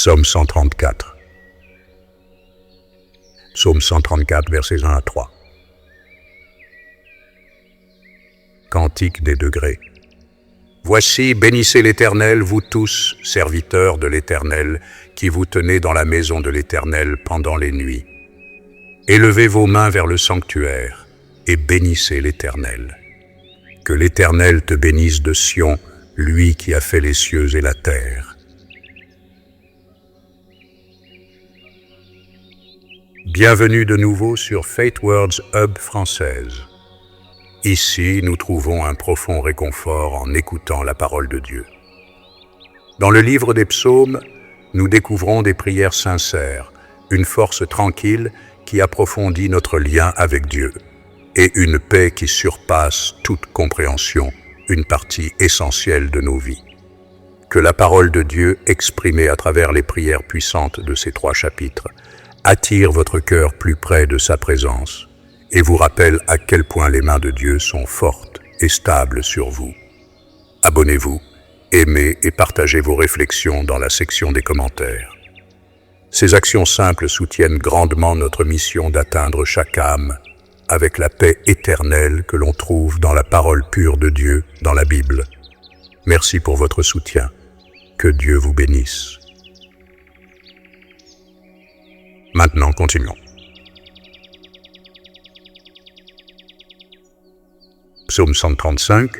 Psaume 134. Psaume 134, versets 1 à 3. Cantique des degrés. Voici, bénissez l'Éternel, vous tous, serviteurs de l'Éternel, qui vous tenez dans la maison de l'Éternel pendant les nuits. Élevez vos mains vers le sanctuaire et bénissez l'Éternel. Que l'Éternel te bénisse de Sion, lui qui a fait les cieux et la terre. Bienvenue de nouveau sur Faith Words Hub française. Ici, nous trouvons un profond réconfort en écoutant la parole de Dieu. Dans le livre des psaumes, nous découvrons des prières sincères, une force tranquille qui approfondit notre lien avec Dieu, et une paix qui surpasse toute compréhension, une partie essentielle de nos vies. Que la parole de Dieu, exprimée à travers les prières puissantes de ces 3 chapitres, attire votre cœur plus près de sa présence et vous rappelle à quel point les mains de Dieu sont fortes et stables sur vous. Abonnez-vous, aimez et partagez vos réflexions dans la section des commentaires. Ces actions simples soutiennent grandement notre mission d'atteindre chaque âme avec la paix éternelle que l'on trouve dans la parole pure de Dieu dans la Bible. Merci pour votre soutien. Que Dieu vous bénisse. Maintenant, continuons. Psaume 135.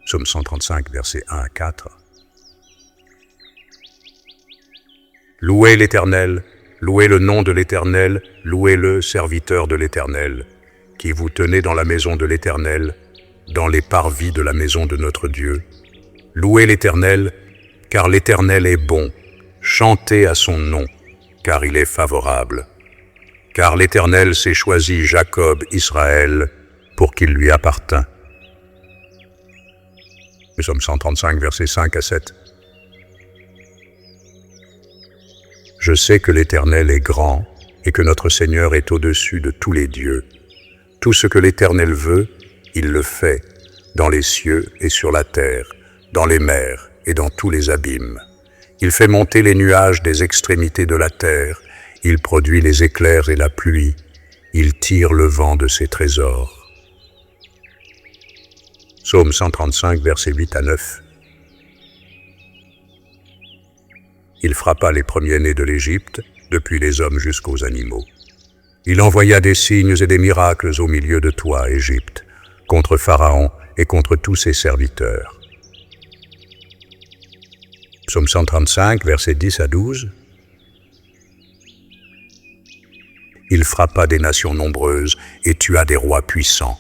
Psaume 135, versets 1 à 4. Louez l'Éternel, louez le nom de l'Éternel, louez-le, serviteur de l'Éternel, qui vous tenez dans la maison de l'Éternel, dans les parvis de la maison de notre Dieu. Louez l'Éternel, car l'Éternel est bon. Chantez à son nom, car il est favorable. Car l'Éternel s'est choisi Jacob, Israël, pour qu'il lui appartînt. Psaume 135, versets 5 à 7. Je sais que l'Éternel est grand et que notre Seigneur est au-dessus de tous les dieux. Tout ce que l'Éternel veut, il le fait, dans les cieux et sur la terre, dans les mers et dans tous les abîmes. Il fait monter les nuages des extrémités de la terre, il produit les éclairs et la pluie, il tire le vent de ses trésors. Psaume 135, versets 8 à 9. Il frappa les premiers-nés de l'Égypte, depuis les hommes jusqu'aux animaux. Il envoya des signes et des miracles au milieu de toi, Égypte, contre Pharaon et contre tous ses serviteurs. Psaume 135, versets 10 à 12. Il frappa des nations nombreuses et tua des rois puissants.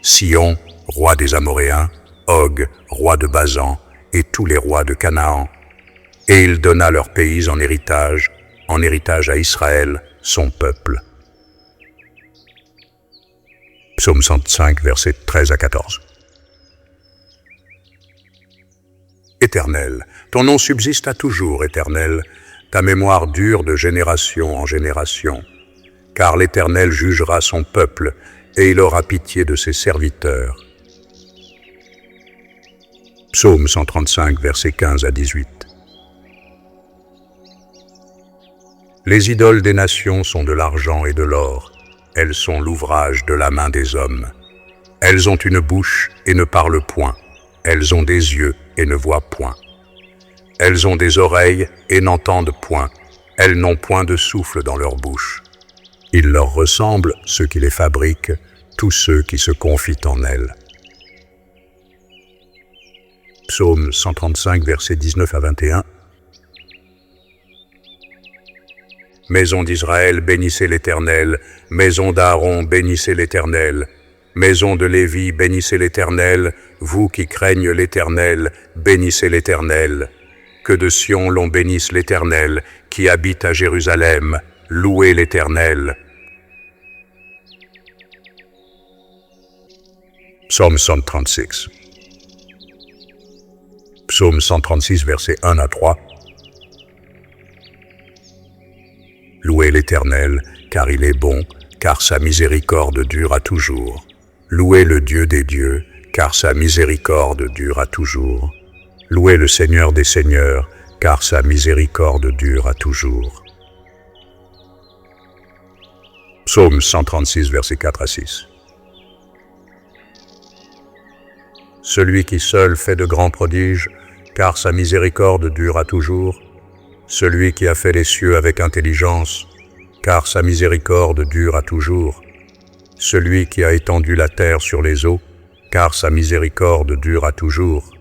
Sion, roi des Amoréens, Og, roi de Basan, et tous les rois de Canaan. Et il donna leurs pays en héritage à Israël, son peuple. Psaume 105, versets 13 à 14. Éternel, ton nom subsiste à toujours, Éternel, ta mémoire dure de génération en génération. Car l'Éternel jugera son peuple, et il aura pitié de ses serviteurs. Psaume 135, versets 15 à 18. Les idoles des nations sont de l'argent et de l'or. Elles sont l'ouvrage de la main des hommes. Elles ont une bouche et ne parlent point. Elles ont des yeux et ne voient point. Elles ont des oreilles et n'entendent point. Elles n'ont point de souffle dans leur bouche. Il leur ressemble, ceux qui les fabriquent, tous ceux qui se confient en elles. Psaume 135, versets 19 à 21. Maison d'Israël, bénissez l'Éternel. Maison d'Aaron, bénissez l'Éternel. Maison de Lévi, bénissez l'Éternel. Vous qui craignez l'Éternel, bénissez l'Éternel. Que de Sion l'on bénisse l'Éternel, qui habite à Jérusalem. Louez l'Éternel. Psaume 136. Psaume 136, versets 1 à 3. Louez l'Éternel, car il est bon, car sa miséricorde dure à toujours. Louez le Dieu des dieux, car sa miséricorde dure à toujours. Louez le Seigneur des seigneurs, car sa miséricorde dure à toujours. Psaume 136, versets 4 à 6. Celui qui seul fait de grands prodiges, car sa miséricorde dure à toujours. Celui qui a fait les cieux avec intelligence, car sa miséricorde dure à toujours. Celui qui a étendu la terre sur les eaux, car sa miséricorde dure à toujours.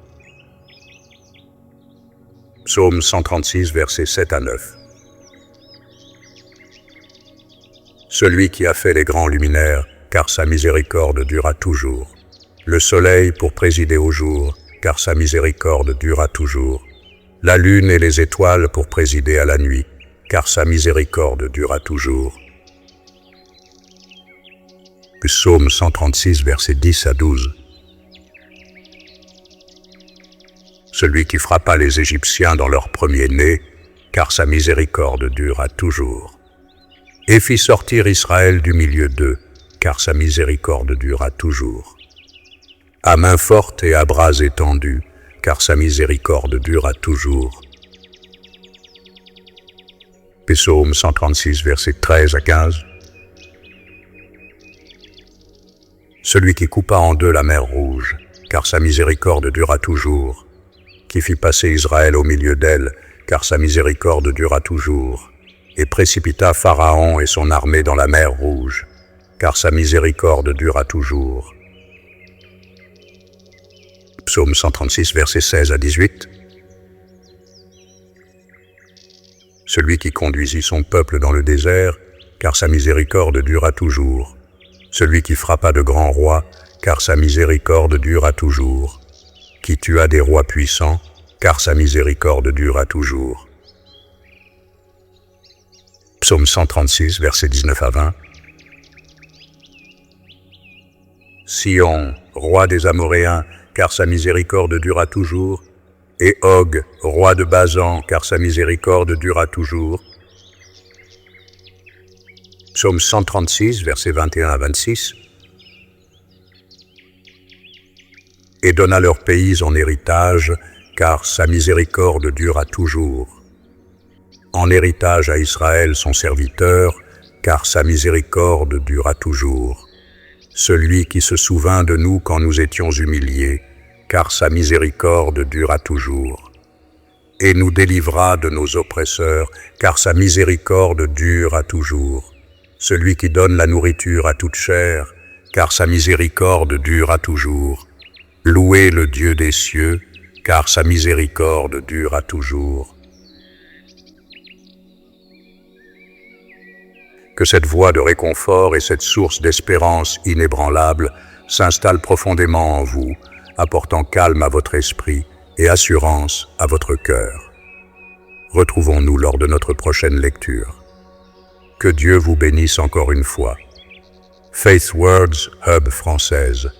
Psaume 136, versets 7 à 9. Celui qui a fait les grands luminaires, car sa miséricorde dure à toujours. Le soleil pour présider au jour, car sa miséricorde dure à toujours. La lune et les étoiles pour présider à la nuit, car sa miséricorde dure à toujours. Psaume 136, versets 10 à 12. Celui qui frappa les Égyptiens dans leur premier-né, car sa miséricorde dure à toujours. Et fit sortir Israël du milieu d'eux, car sa miséricorde dure à toujours. À main forte et à bras étendus, car sa miséricorde dure à toujours. Psaume 136, versets 13 à 15. Celui qui coupa en deux la mer Rouge, car sa miséricorde dure à toujours. Qui fit passer Israël au milieu d'elle, car sa miséricorde dure à toujours. Et précipita Pharaon et son armée dans la mer Rouge, car sa miséricorde dure à toujours. Psaume 136, versets 16 à 18. Celui qui conduisit son peuple dans le désert, car sa miséricorde dure à toujours. Celui qui frappa de grands rois, car sa miséricorde dure à toujours. Qui tua des rois puissants, car sa miséricorde dure à toujours. Psaume 136, versets 19 à 20. Sion, roi des Amoréens, car sa miséricorde dure à toujours, et Og, roi de Basan, car sa miséricorde dure à toujours. Psaume 136, versets 21 à 26. Et donna leur pays en héritage, car sa miséricorde dure à toujours. En héritage à Israël son serviteur, car sa miséricorde dure à toujours. Celui qui se souvint de nous quand nous étions humiliés, car sa miséricorde dure à toujours. Et nous délivra de nos oppresseurs, car sa miséricorde dure à toujours. Celui qui donne la nourriture à toute chair, car sa miséricorde dure à toujours. Louez le Dieu des cieux, car sa miséricorde dure à toujours. Que cette voie de réconfort et cette source d'espérance inébranlable s'installent profondément en vous, apportant calme à votre esprit et assurance à votre cœur. Retrouvons-nous lors de notre prochaine lecture. Que Dieu vous bénisse encore une fois. Faith Words Hub Française.